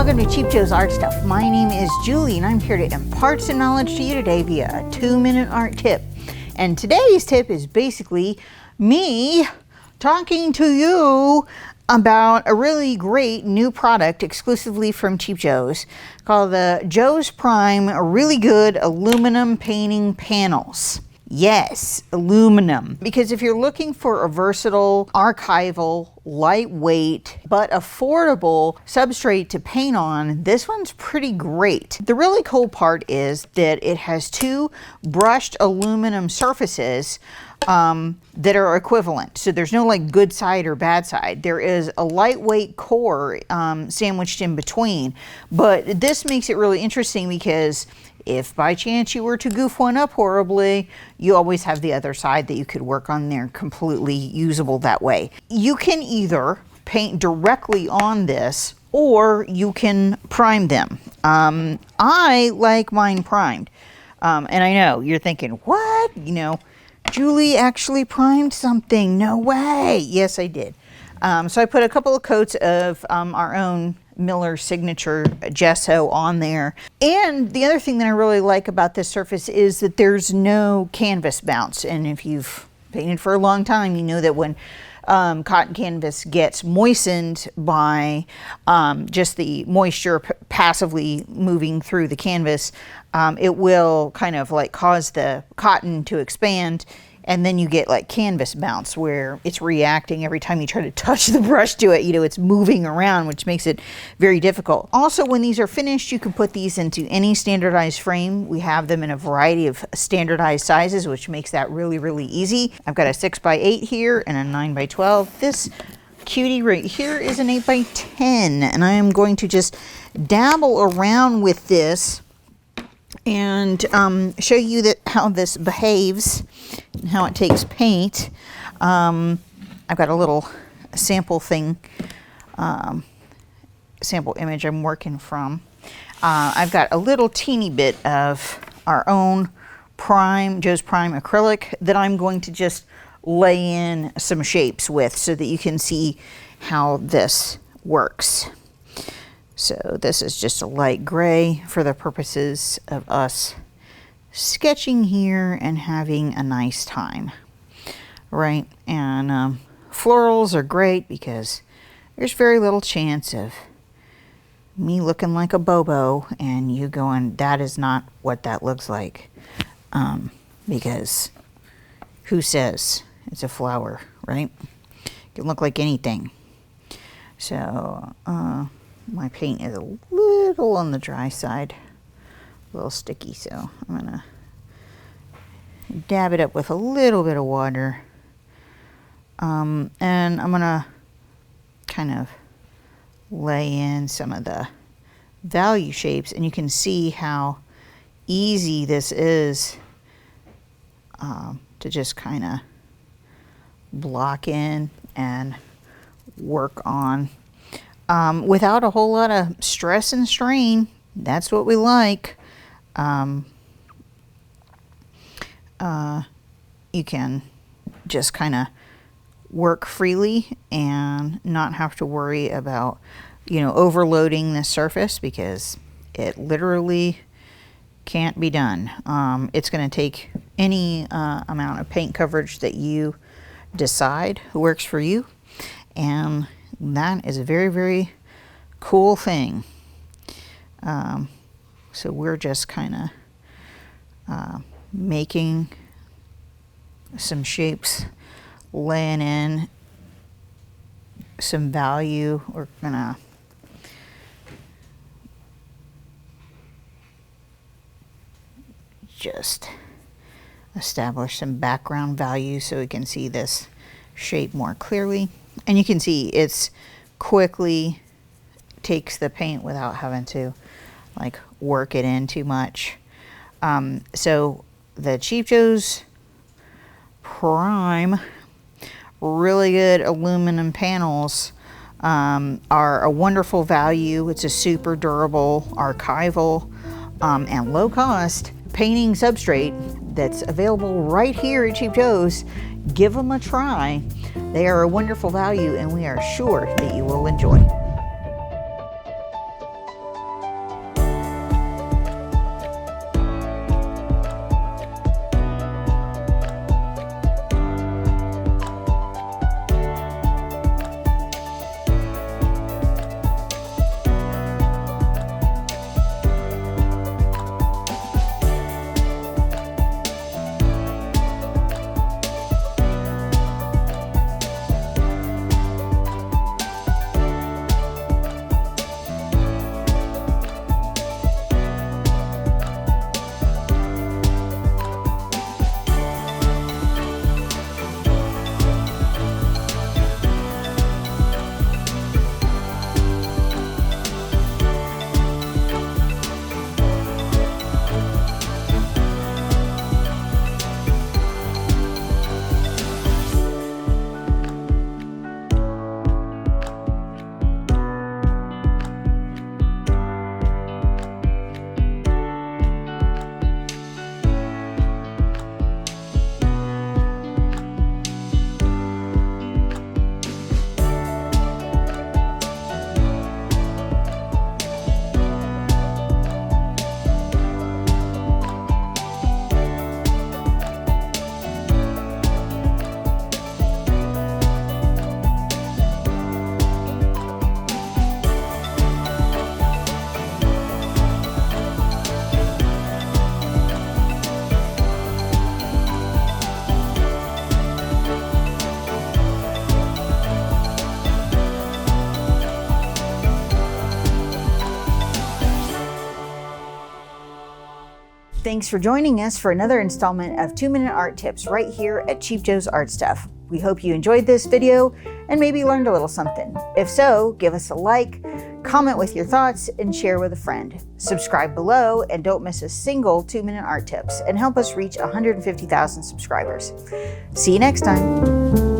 welcome to Cheap Joe's Art Stuff. My name is Julie and I'm here to impart some knowledge to you today via a 2-minute art tip. And today's tip is basically me talking to you about a really great new product exclusively from Cheap Joe's called the Joe's Prime Really Good Aluminum Painting Panels. Yes, aluminum. Because if you're looking for a versatile, archival, lightweight, but affordable substrate to paint on, this one's pretty great. The really cool part is that it has 2 brushed aluminum surfaces that are equivalent. So there's no like good side or bad side. There is a lightweight core sandwiched in between. But this makes it really interesting because if by chance you were to goof one up horribly, you always have the other side that you could work on there completely usable that way. You can either paint directly on this or you can prime them. I like mine primed. And I know you're thinking, what? You know, Julie actually primed something. No way. Yes, I did. So I put a couple of coats of our own Miller Signature gesso on there. And the other thing that I really like about this surface is that there's no canvas bounce. And if you've painted for a long time, you know that when cotton canvas gets moistened by just the moisture passively moving through the canvas, it will kind of like cause the cotton to expand, and then you get like canvas bounce where it's reacting every time you try to touch the brush to it. You know, it's moving around, which makes it very difficult. Also, when these are finished, you can put these into any standardized frame. We have them in a variety of standardized sizes, which makes that really, really easy. I've got a 6x8 here and a 9x12. This cutie right here is an 8x10, and I am going to just dabble around with this and show you that how this behaves and how it takes paint. I've got a little sample thing, sample image I'm working from. I've got a little teeny bit of our own Joe's Prime acrylic that I'm going to just lay in some shapes with so that you can see how this works. So this is just a light gray for the purposes of us sketching here and having a nice time, right? And florals are great because there's very little chance of me looking like a bobo and you going, that is not what that looks like, because who says it's a flower, right? It can look like anything. So my paint is a little on the dry side, a little sticky, so I'm gonna dab it up with a little bit of water, and I'm gonna kind of lay in some of the value shapes, and you can see how easy this is to just kind of block in and work on without a whole lot of stress and strain. That's what we like. You can just kind of work freely and not have to worry about, you know, overloading this surface, because it literally can't be done. It's going to take any amount of paint coverage that you decide works for you, and that is a very, very cool thing. So we're just kind of making some shapes, laying in some value. We're gonna just establish some background value so we can see this shape more clearly. And you can see it's quickly takes the paint without having to like work it in too much. So the Cheap Joe's Prime Really Good Aluminum Panels are a wonderful value. It's a super durable, archival, and low cost painting substrate that's available right here at Cheap Joe's. Give them a try. They are a wonderful value, and we are sure that you will enjoy. Thanks for joining us for another installment of 2-Minute Art Tips right here at Cheap Joe's Art Stuff. We hope you enjoyed this video and maybe learned a little something. If so, give us a like, comment with your thoughts, and share with a friend. Subscribe below and don't miss a single 2-Minute Art Tips and help us reach 150,000 subscribers. See you next time.